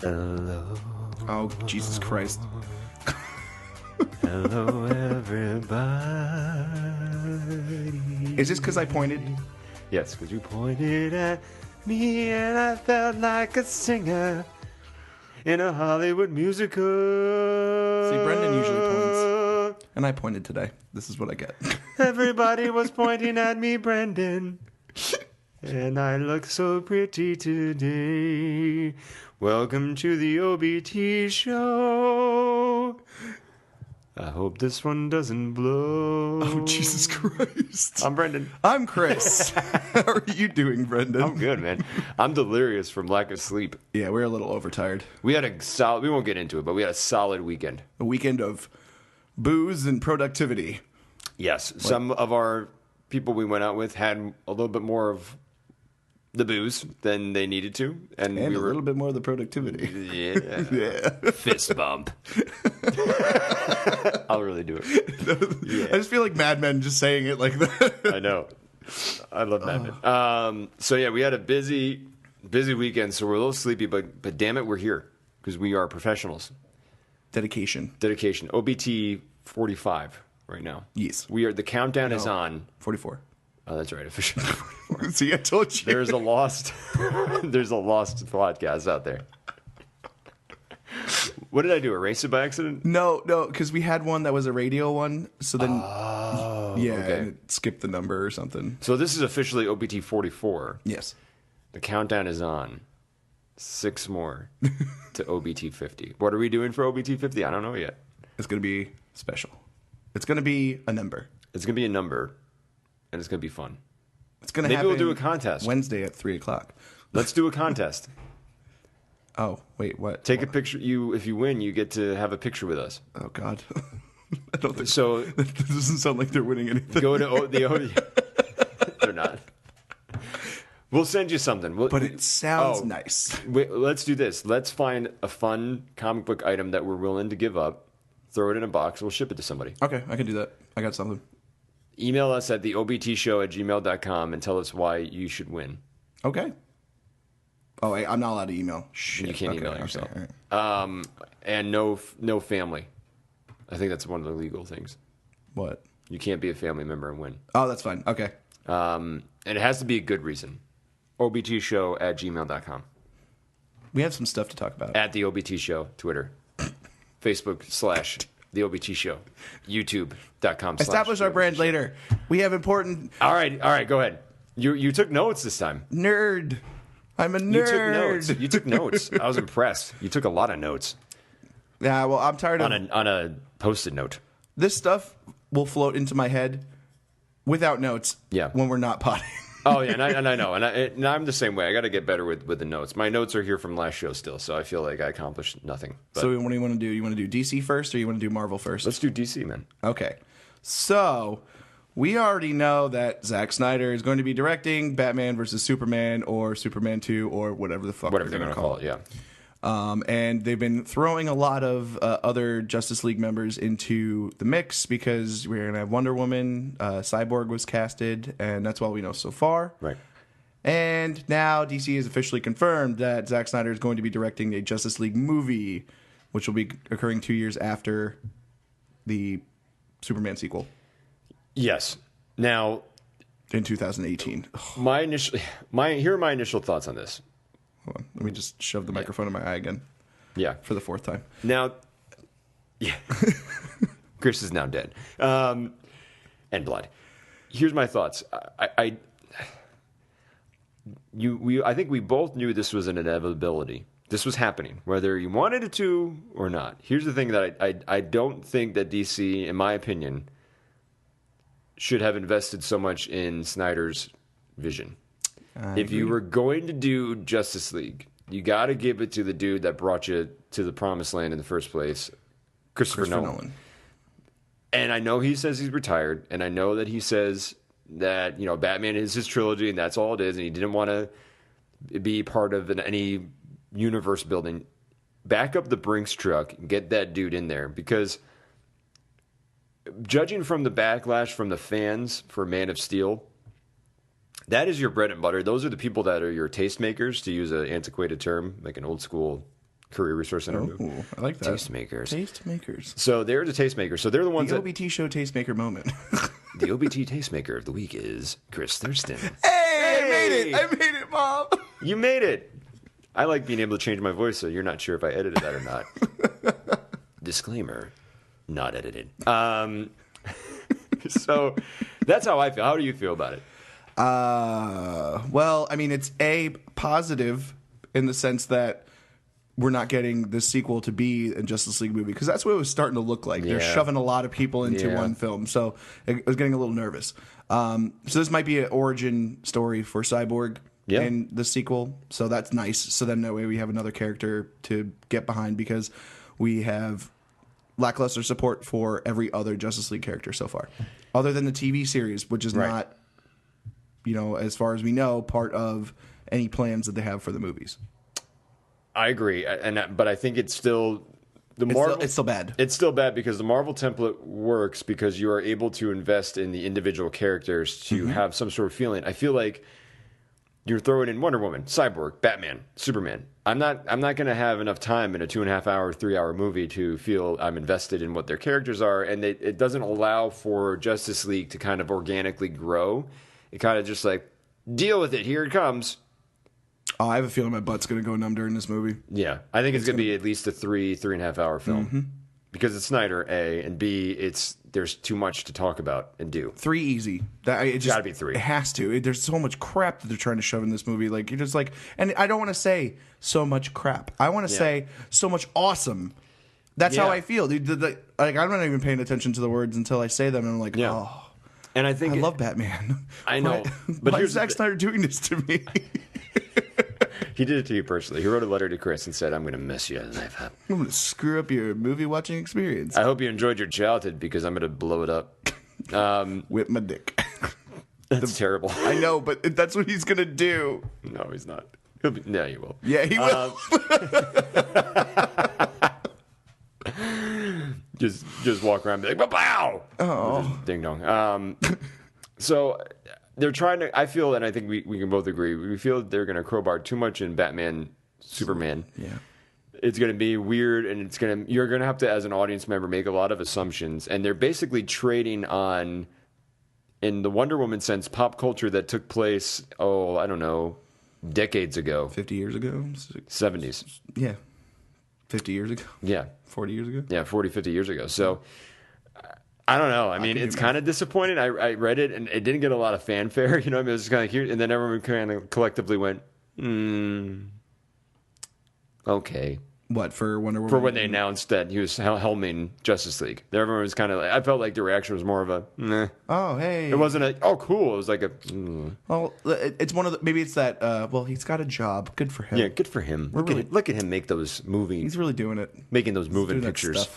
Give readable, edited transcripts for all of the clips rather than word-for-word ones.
Hello. Oh, Jesus Christ. Hello, everybody. Is this because I pointed? Yes, because you pointed at me and I felt like a singer in a Hollywood musical. See, Brendan usually points. And I pointed today. This is what I get. Everybody was pointing at me, Brendan. And I look so pretty today. Welcome to the OBT Show. I hope this one doesn't blow. Oh, Jesus Christ. I'm Brendan. I'm Chris. How are you doing, Brendan? I'm good, man. I'm delirious from lack of sleep. Yeah, we're a little overtired. We had a solid, we won't get into it, but we had a solid weekend. A weekend of booze and productivity. Yes. Some of our people we went out with had a little bit more of the booze than they needed to. And we a were little bit more of the productivity. Yeah. Yeah. Fist bump. I'll really do it. Yeah. I just feel like Mad Men just saying it like that. I know. I love Mad Men. So yeah, we had a busy weekend, so we're a little sleepy, but damn it, we're here because we are professionals. Dedication. OBT 45 right now. Yes. The countdown is on. 44. Oh, that's right. Officially 44. See, I told you. There's a lost podcast out there. What did I do? Erase it by accident? No, because we had one that was a radio one. So then, okay. and it skipped the number or something. So this is officially OBT 44. Yes. The countdown is on. 6 more to OBT 50. What are we doing for OBT 50? I don't know yet. It's going to be special. It's going to be a number. It's going to be a number, and it's going to be fun. It's going to happen. Maybe we'll do a contest. Wednesday at 3:00. Let's do a contest. Oh, wait, what? Take a picture. If you win, you get to have a picture with us. Oh, God. I don't think so. That doesn't sound like they're winning anything. Go to They're not. We'll send you something. But it sounds nice. Wait, let's do this. Let's find a fun comic book item that we're willing to give up. Throw it in a box. We'll ship it to somebody. Okay, I can do that. I got something. Email us at theobtshow@gmail.com and tell us why you should win. Okay. Oh, wait, I'm not allowed to email. Shit. You can't email yourself. Okay, all right. And no family. I think that's one of the legal things. What? You can't be a family member and win. Oh, that's fine. Okay. And it has to be a good reason. obtshow@gmail.com. We have some stuff to talk about. At the OBT Show, Twitter, Facebook / the OBT Show, YouTube.com. Establish our brand later. We have important. All right, go ahead. You took notes this time. Nerd. I'm a nerd. You took notes. I was impressed. You took a lot of notes. Yeah, well, I'm tired of on a post-it note. This stuff will float into my head without notes. Yeah. When we're not potting. Oh yeah, and I know, and I'm the same way. I got to get better with the notes. My notes are here from last show still, so I feel like I accomplished nothing. But so what do you want to do? You want to do DC first, or you want to do Marvel first? let's do DC, man. Okay. So we already know that Zack Snyder is going to be directing Batman versus Superman or Superman 2 or whatever the fuck Whatever they're going to call it, yeah. And they've been throwing a lot of other Justice League members into the mix because we're going to have Wonder Woman, Cyborg was casted, and that's all we know so far. Right. And now DC has officially confirmed that Zack Snyder is going to be directing a Justice League movie, which will be occurring 2 years after the Superman sequel. Yes. Now, in 2018. Here are my initial thoughts on this. Hold on. Let me just shove the microphone in my eye again. Yeah. For the 4th time. Now, yeah. Chris is now dead. And blood. Here's my thoughts. I think we both knew this was an inevitability. This was happening, whether you wanted it to or not. Here's the thing that I don't think that DC, in my opinion, should have invested so much in Snyder's vision. If you were going to do Justice League, you got to give it to the dude that brought you to the promised land in the first place, Christopher Nolan. And I know he says he's retired, and I know that he says that Batman is his trilogy, and that's all it is, and he didn't want to be part of any universe building. Back up the Brinks truck and get that dude in there, because judging from the backlash from the fans for Man of Steel, that is your bread and butter. Those are the people that are your tastemakers, to use an antiquated term, like an old school Career Resource Center movie. Ooh, I like that. Tastemakers. Tastemakers. So they're the tastemakers. So they're the ones The that... OBT Show tastemaker moment. The OBT tastemaker of the week is Chris Thurston. Hey, I made it! I made it, Mom! You made it! I like being able to change my voice so you're not sure if I edited that or not. Disclaimer, not edited. So that's how I feel. How do you feel about it? Well, I mean, it's a positive in the sense that we're not getting the sequel to be a Justice League movie, because that's what it was starting to look like. They're shoving a lot of people into one film, so I was getting a little nervous. So this might be an origin story for Cyborg in the sequel, so that's nice. So then that way we have another character to get behind, because we have lackluster support for every other Justice League character so far, other than the TV series, which is not, you know, as far as we know, part of any plans that they have for the movies. I agree, but I think it's still it's still bad. It's still bad because the Marvel template works because you are able to invest in the individual characters to have some sort of feeling. I feel like you're throwing in Wonder Woman, Cyborg, Batman, Superman. I'm not going to have enough time in a 2.5 hour, 3 hour movie to feel I'm invested in what their characters are, and it doesn't allow for Justice League to kind of organically grow. It kind of just like, deal with it, here it comes. Oh, I have a feeling my butt's going to go numb during this movie. Yeah, I think it's going to be at least a 3.5 hour film. Because it's Snyder, A, and B, there's too much to talk about and do. 3 easy. It's got to be 3. It has to. There's so much crap that they're trying to shove in this movie. Like, you're just like, and I don't want to say so much crap. I want to say so much awesome. That's how I feel, dude. Like, I'm not even paying attention to the words until I say them, and I'm like, oh. And I think I love Batman. I know, but why is Zack Snyder doing this to me? He did it to you personally. He wrote a letter to Chris and said, I'm going to mess your life up. I'm going to screw up your movie-watching experience. I hope you enjoyed your childhood because I'm going to blow it up. Whip my dick. That's terrible. I know, but that's what he's going to do. No, he's not. No, he will. Yeah, he will. Just walk around and be like, "Bow!" Oh. Ding dong. So... They're trying to, I feel, and I think we can both agree, we feel they're going to crowbar too much in Batman, Superman. Yeah. It's going to be weird, and you're going to have to, as an audience member, make a lot of assumptions. And they're basically trading on, in the Wonder Woman sense, pop culture that took place, I don't know, decades ago. 50 years ago? 70s. Yeah. 50 years ago? Yeah. 40 years ago? Yeah, 40, 50 years ago. So... I don't know. I mean, it's kind of disappointing. I read it, and it didn't get a lot of fanfare. You know, I mean, it was just kind of here, and then everyone kind of collectively went, okay. What, for Wonder Woman? For when they announced that he was helming Justice League. Everyone was kind of like, I felt like the reaction was more of a, nah. Oh, hey. It wasn't a, oh, cool. It was like a, Well, it's one of the, maybe it's that, well, he's got a job. Good for him. Yeah, good for him. Look at him make those movies. He's really doing it. Making those moving pictures.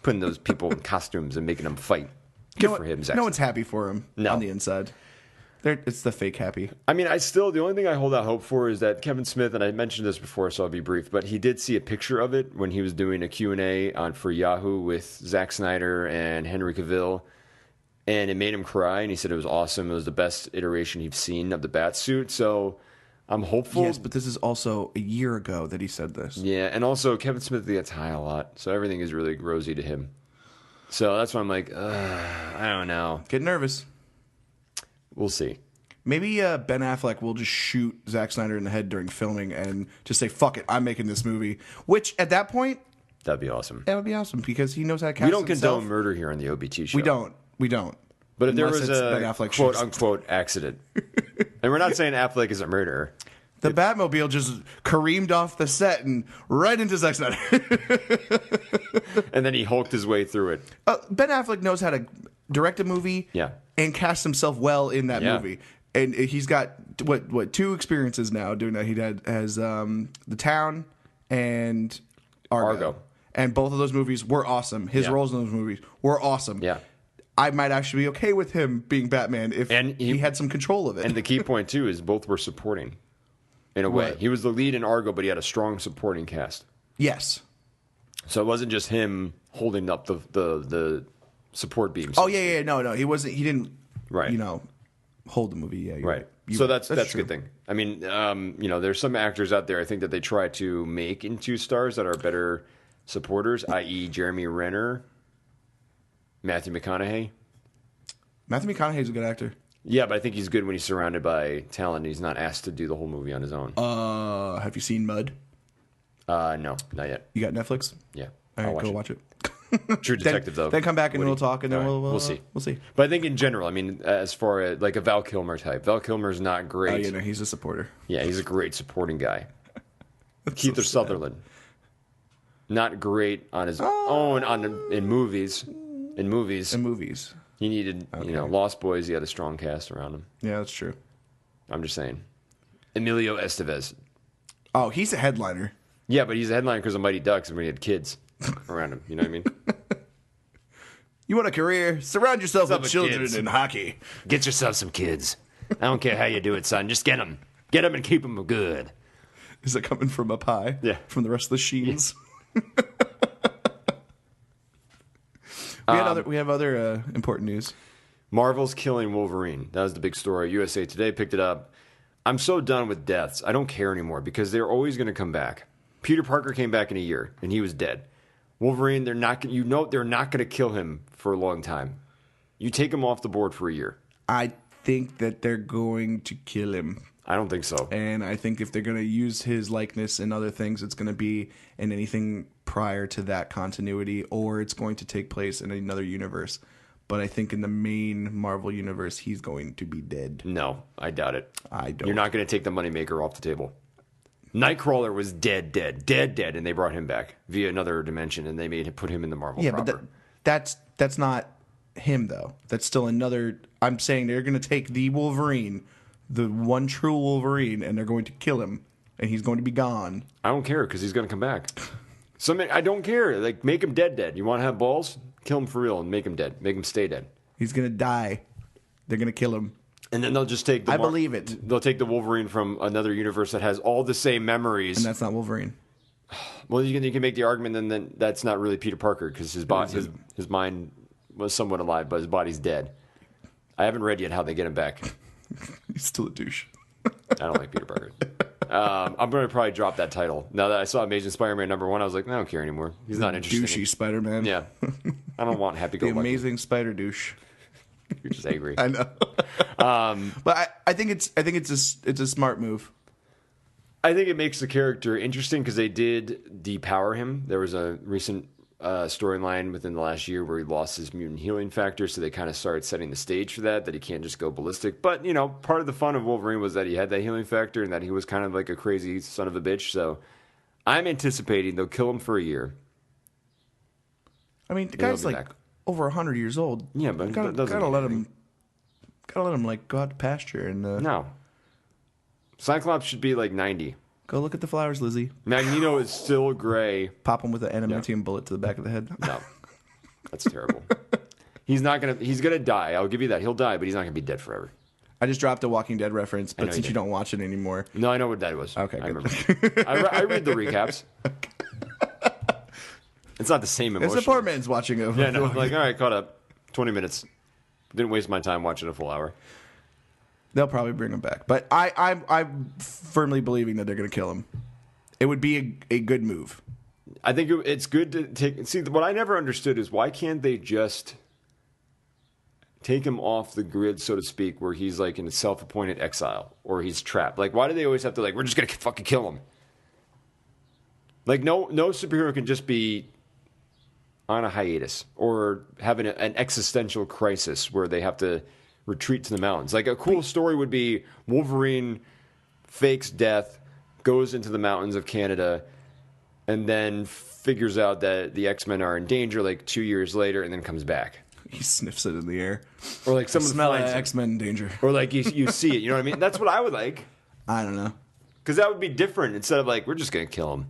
Putting those people in costumes and making them fight. Good for him, Zack. No one's happy for him on the inside. It's the fake happy. I mean, the only thing I hold out hope for is that Kevin Smith, and I mentioned this before, so I'll be brief, but he did see a picture of it when he was doing a Q&A for Yahoo with Zack Snyder and Henry Cavill, and it made him cry, and he said it was awesome. It was the best iteration he's seen of the Batsuit, so... I'm hopeful. Yes, but this is also a year ago that he said this. Yeah, and also Kevin Smith gets high a lot, so everything is really rosy to him. So that's why I'm like, I don't know. Get nervous. We'll see. Maybe Ben Affleck will just shoot Zack Snyder in the head during filming and just say, fuck it, I'm making this movie. Which, at that point... That'd be awesome. That would be awesome, because he knows how to cast himself. We don't condone murder here on the OBT show. We don't. But if there was a quote-unquote accident, and we're not saying Affleck is a murderer. The Batmobile just careened off the set and right into Zack Snyder. And then he hulked his way through it. Ben Affleck knows how to direct a movie and cast himself well in that movie. And he's got, what 2 experiences now doing that. He has The Town and Argo. And both of those movies were awesome. His roles in those movies were awesome. Yeah. I might actually be okay with him being Batman if he had some control of it. And the key point, too, is both were supporting, in a way. He was the lead in Argo, but he had a strong supporting cast. Yes. So it wasn't just him holding up the support beams. Oh, yeah. No. He wasn't. He didn't, hold the movie. Yeah. Right. So that's a good thing. I mean, there's some actors out there I think that they try to make into stars that are better supporters, i.e. Jeremy Renner, Matthew McConaughey. Matthew McConaughey's a good actor. Yeah, but I think he's good when he's surrounded by talent. He's not asked to do the whole movie on his own. Have you seen Mud? No, not yet. You got Netflix? Yeah. All right, go watch it. True Detective, though. Then come back and we'll talk, and then we'll see. We'll see. But I think in general, I mean, as far as like a Val Kilmer type, Val Kilmer's not great. Oh, he's a supporter. Yeah, he's a great supporting guy. Keith Sutherland, not great on his own in movies. In movies, he needed Lost Boys. He had a strong cast around him. Yeah, that's true. I'm just saying. Emilio Estevez. Oh, he's a headliner. Yeah, but he's a headliner because of Mighty Ducks and when he had kids around him. You know what I mean? You want a career? Surround yourself with children in hockey. Get yourself some kids. I don't care how you do it, son. Just get them. Get them and keep them good. Is it coming from up high? Yeah. From the rest of the Sheens? Yeah. We have other important news. Marvel's killing Wolverine. That was the big story. USA Today picked it up. I'm so done with deaths. I don't care anymore because they're always going to come back. Peter Parker came back in a year and he was dead. Wolverine, they're not going to kill him for a long time. You take him off the board for a year. I think that they're going to kill him. I don't think so. And I think if they're going to use his likeness in other things, it's going to be in anything prior to that continuity, or it's going to take place in another universe. But I think in the main Marvel universe, he's going to be dead. No, I doubt it. I don't. You're not going to take the moneymaker off the table. Nightcrawler was dead, and they brought him back via another dimension, and they put him in the Marvel proper. But that's not him, though. That's still another... I'm saying they're going to take the Wolverine, the one true Wolverine, and they're going to kill him, and he's going to be gone. I don't care, because he's going to come back. I don't care. Like, make him dead. You want to have balls? Kill him for real and make him dead. Make him stay dead. He's going to die. They're going to kill him. And then they'll just take the... I believe it. They'll take the Wolverine from another universe that has all the same memories. And that's not Wolverine. Well, you can make the argument then that's not really Peter Parker because his mind was somewhat alive, but his body's dead. I haven't read yet how they get him back. He's still a douche. I don't like Peter Parker. I'm going to probably drop that title. Now that I saw Amazing Spider-Man #1, I was like, I don't care anymore. He's not interested. Douchey Spider-Man. Yeah. I don't want happy-go-lucky. The Amazing Spider Douche. You're just angry. I know. But I think it's a smart move. I think it makes the character interesting because they did depower him. There was a recent storyline within the last year where he lost his mutant healing factor, so they kind of started setting the stage for that he can't just go ballistic. But, part of the fun of Wolverine was that he had that healing factor and that he was kind of like a crazy son of a bitch. So I'm anticipating they'll kill him for a year. I mean, the guy's like back. Over 100 years old. Yeah, but gotta let him like go out to pasture and no. Cyclops should be like 90. Go look at the flowers, Lizzie. Magneto is still gray. Pop him with an adamantium bullet to the back of the head. No, that's terrible. He's gonna die. I'll give you that. He'll die, but he's not gonna be dead forever. I just dropped a Walking Dead reference, but since you don't watch it anymore, no, I know what that was. Okay, I remember. I read the recaps. It's not the same emotion. It's a poor man's watching it. Yeah, no, I'm like, all right, caught up. 20 minutes. Didn't waste my time watching a full hour. They'll probably bring him back. But I'm firmly believing that they're going to kill him. It would be a good move. I think it's good to take... See, what I never understood is why can't they just take him off the grid, so to speak, where he's like in a self-appointed exile or he's trapped? Like, why do they always have to, like, we're just going to fucking kill him? Like, no superhero can just be on a hiatus or having an existential crisis where they have to retreat to the mountains. Like a cool story would be Wolverine fakes death, goes into the mountains of Canada, and then figures out that the X-Men are in danger like 2 years later and then comes back. He sniffs it in the air. Or like someone smell X-Men in danger. Or like you see it, you know what I mean? That's what I would like. I don't know. Because that would be different instead of like, we're just going to kill him.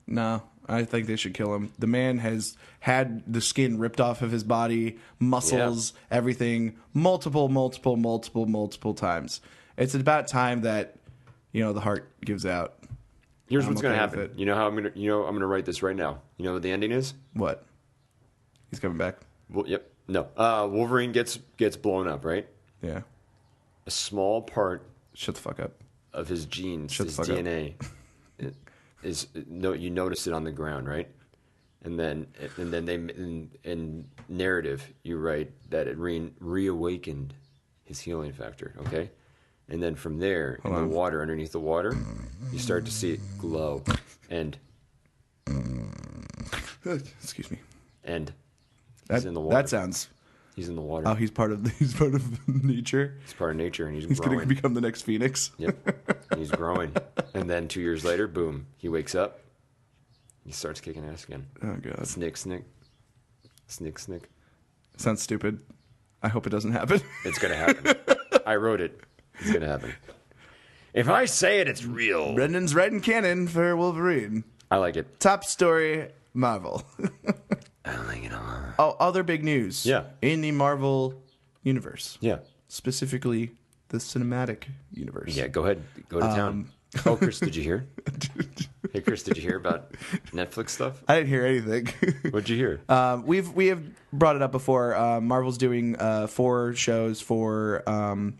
No, I think they should kill him. The man has had the skin ripped off of his body, muscles, everything, multiple times. It's about time that, the heart gives out. Here's what's going to happen. You know how I'm going to write this right now. You know what the ending is? What? He's coming back. Well, yep. No. Wolverine gets blown up, right? Yeah. A small part Shut the fuck up. of his genes, Shut his the fuck up. DNA, you notice it on the ground, right? And then they in narrative you write that it reawakened his healing factor. Okay, and then from there in the water, underneath the water, you start to see it glow, and excuse me. And he's in the water. That sounds. He's in the water. Oh, he's part of nature. He's part of nature, and he's going growing. to become the next Phoenix. Yep, and he's growing. And then 2 years later, boom, he wakes up. He starts kicking ass again. Oh god. Snick. Sounds stupid. I hope it doesn't happen. It's gonna happen. I wrote it. It's gonna happen. If I say it, it's real. Brendan's writing canon for Wolverine. I like it. Top story, Marvel. I like it a lot. Oh, other big news. Yeah. In the Marvel universe. Yeah. Specifically, the cinematic universe. Yeah, go ahead. Go to town. Oh, Chris, did you hear? Hey, Chris, did you hear about Netflix stuff? I didn't hear anything. What'd you hear? We have brought it up before. Marvel's doing 4 shows for on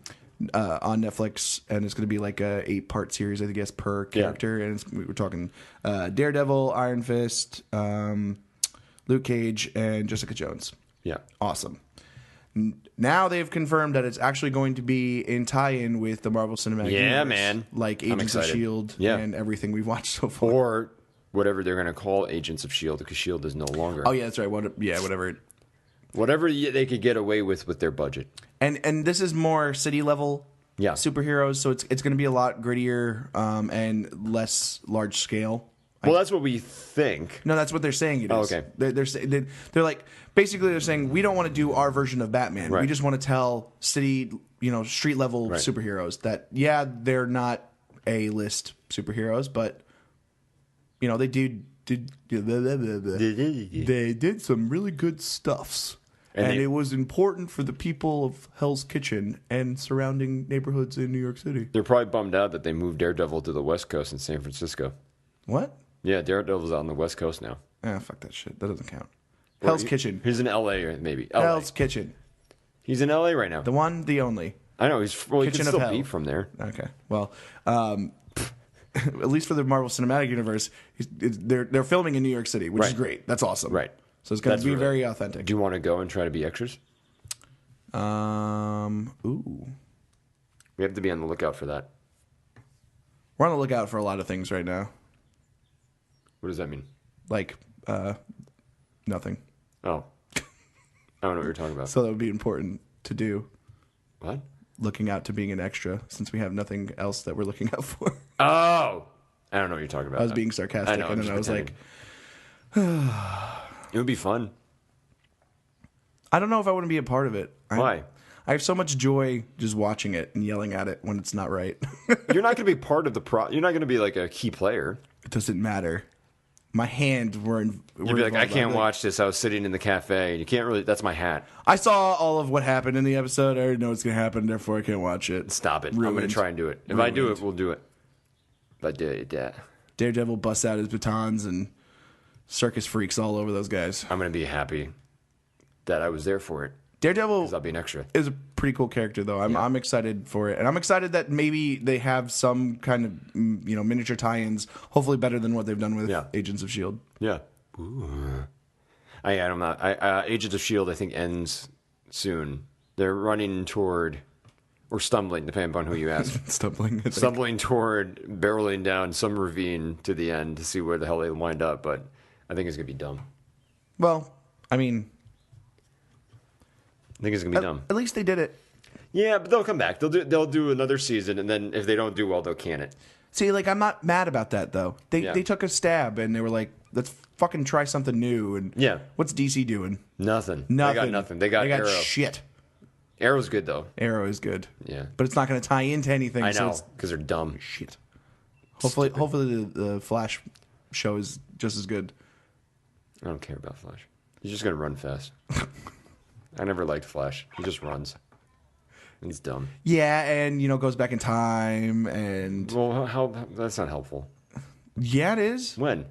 Netflix, and it's going to be like a 8-part series, I guess, per character. And we're talking Daredevil, Iron Fist, Luke Cage, and Jessica Jones. Yeah. Awesome. Now they've confirmed that it's actually going to be in tie-in with the Marvel Cinematic Universe. Yeah, man. Like Agents of S.H.I.E.L.D. and everything we've watched so far. Or whatever they're going to call Agents of S.H.I.E.L.D. because S.H.I.E.L.D. is no longer. Oh, yeah, that's right. Whatever. Whatever they could get away with their budget. And this is more city-level superheroes, so it's going to be a lot grittier and less large-scale. Well, that's what we think. No, that's what they're saying it is. Oh, okay. They're like, basically they're saying, we don't want to do our version of Batman. Right. We just want to tell city, street level superheroes that, they're not A-list superheroes, but, they did some really good stuffs. And it was important for the people of Hell's Kitchen and surrounding neighborhoods in New York City. They're probably bummed out that they moved Daredevil to the West Coast in San Francisco. What? Yeah, Daredevil's on the West Coast now. Ah, fuck that shit. That doesn't count. Hell's Kitchen. He's in L.A. maybe. LA. Hell's Kitchen. He's in L.A. right now. The one, the only. I know. He can still be from there. Okay. Well, at least for the Marvel Cinematic Universe, they're filming in New York City, which is great. That's awesome. Right. So it's going to be very authentic. Do you want to go and try to be extras? Ooh. We have to be on the lookout for that. We're on the lookout for a lot of things right now. What does that mean? Like, nothing. Oh. I don't know what you're talking about. So that would be important to do. What? Looking out to being an extra, since we have nothing else that we're looking out for. Oh! I don't know what you're talking about. I was being sarcastic, and then I was like... It would be fun. I don't know if I want to be a part of it. Why? I have so much joy just watching it and yelling at it when it's not right. You're not going to be part of the You're not going to be like a key player. It doesn't matter. My hand were You'd be like, I can't watch this. I was sitting in the cafe. You can't really. That's my hat. I saw all of what happened in the episode. I already know what's going to happen. Therefore, I can't watch it. Stop it. Ruined. I'm going to try and do it. If I do it, we'll do it. If I do it, yeah. Daredevil busts out his batons and circus freaks all over those guys. I'm going to be happy that I was there for it. Daredevil I'll be an extra. Is a pretty cool character, though. I'm excited for it, and I'm excited that maybe they have some kind of miniature tie-ins. Hopefully, better than what they've done with Agents of S.H.I.E.L.D. Yeah. Ooh. I'm not. Agents of S.H.I.E.L.D. I think ends soon. They're running toward, or stumbling, depending upon who you ask. Stumbling toward barreling down some ravine to the end to see where the hell they wind up. But I think it's gonna be dumb. Well, I mean. I think it's gonna be dumb. At least they did it. Yeah, but they'll come back. They'll do another season, and then if they don't do well, they'll can it. See, like, I'm not mad about that though. They took a stab and they were like, let's fucking try something new. And what's DC doing? Nothing. They got nothing. They got Arrow. Shit. Arrow's good though. Arrow is good. Yeah, but it's not going to tie into anything. I know because they're dumb. Shit. Hopefully the Flash show is just as good. I don't care about Flash. He's just gonna run fast. I never liked Flash. He just runs. He's dumb. Yeah, and goes back in time and. Well, how that's not helpful. Yeah, it is. When?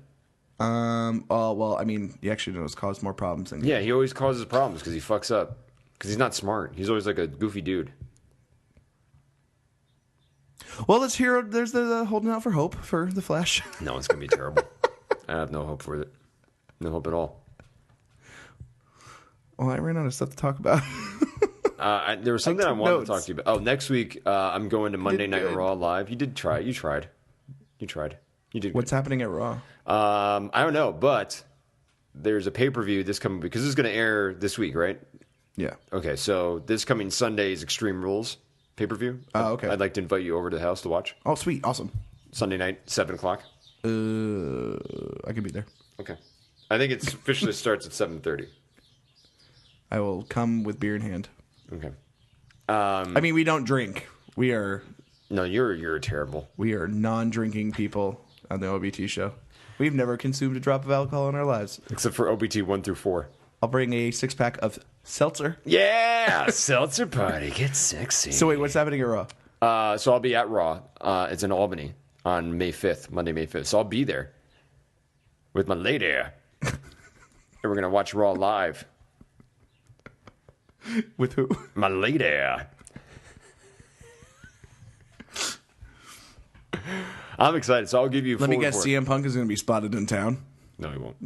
Well, I mean, he actually knows cause more problems than. Yeah, he always causes problems because he fucks up. Because he's not smart. He's always like a goofy dude. Well, let's hear. There's the holding out for hope for the Flash. No, it's gonna be terrible. I have no hope for it. No hope at all. Well, I ran out of stuff to talk about. There was something I wanted to talk to you about. Oh, next week I'm going to Monday Night Raw live. You did try. You tried. You did. What's happening at Raw? I don't know, but there's a pay-per-view this coming because this is going to air this week, right? Yeah. Okay, so this coming Sunday is Extreme Rules pay-per-view. Oh, okay. I'd like to invite you over to the house to watch. Oh, sweet. Awesome. Sunday night, 7 o'clock. I could be there. Okay. I think it officially starts at 7:30. I will come with beer in hand. Okay. I mean, we don't drink. We are... No, you're terrible. We are non-drinking people on the OBT show. We've never consumed a drop of alcohol in our lives. Except for OBT 1 through 4. I'll bring a 6-pack of seltzer. Yeah! Seltzer party. Get sexy. So wait, what's happening at Raw? So I'll be at Raw. It's in Albany on May 5th, Monday, May 5th. So I'll be there with my lady. And we're going to watch Raw live. With who? My lady. I'm excited, so I'll give you a Let full me guess, report. CM Punk is going to be spotted in town. No, he won't.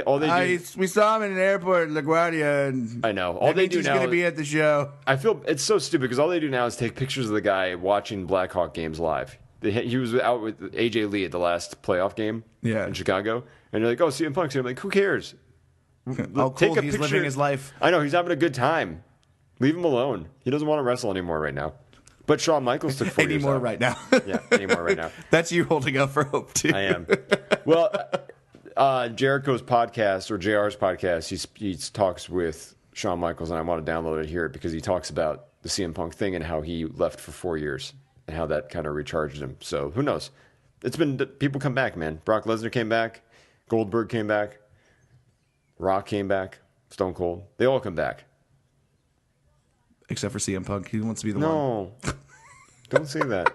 All they do. We saw him in an airport in LaGuardia. And I know. All they do he's now. going to be at the show. I feel it's so stupid because all they do now is take pictures of the guy watching Blackhawk games live. He was out with AJ Lee at the last playoff game in Chicago, and they're like, "Oh, CM Punk's here." I'm like, "Who cares?" Oh, cool. He's living his life. I know he's having a good time. Leave him alone. He doesn't want to wrestle anymore right now. But Shawn Michaels took 4 years out. Right now. Yeah, anymore right now. That's you holding out for hope too. I am. Well, Jericho's podcast or JR's podcast, he talks with Shawn Michaels, and I want to download it here because he talks about the CM Punk thing and how he left for 4 years and how that kind of recharged him. So who knows? It's been people come back, man. Brock Lesnar came back, Goldberg came back, Rock came back, Stone Cold. They all come back. Except for CM Punk. He wants to be the one. No. Don't say that.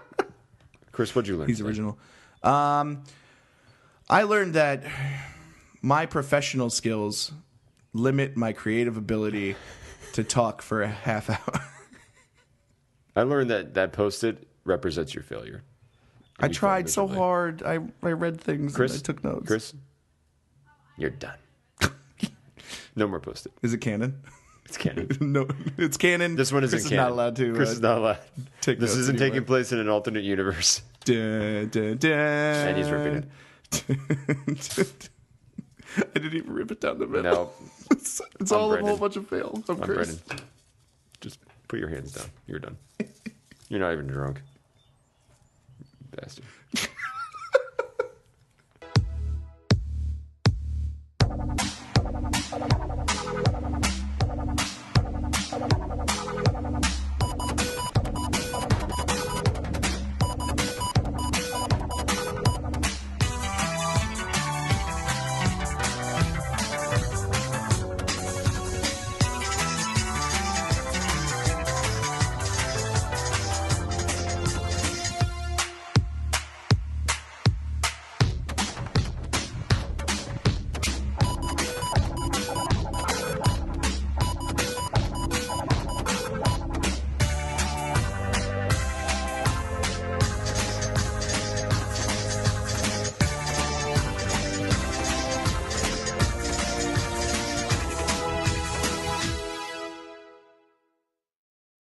Chris, what'd you learn? He's original. I learned that my professional skills limit my creative ability to talk for a half hour. I learned that Post-it represents your failure. I tried so hard. I read things Chris, and I took notes. Chris, you're done. No more Post-it. Is it canon? It's canon. No, it's canon. This one isn't Chris canon. Is not allowed to. Chris is not allowed. This isn't anymore. taking place in an alternate universe. Dun, dun, dun. And he's ripping it. I didn't even rip it down the middle. No. It's all a whole bunch of fails. I'm Chris. Brennan. Just put your hands down. You're done. You're not even drunk. Bastard.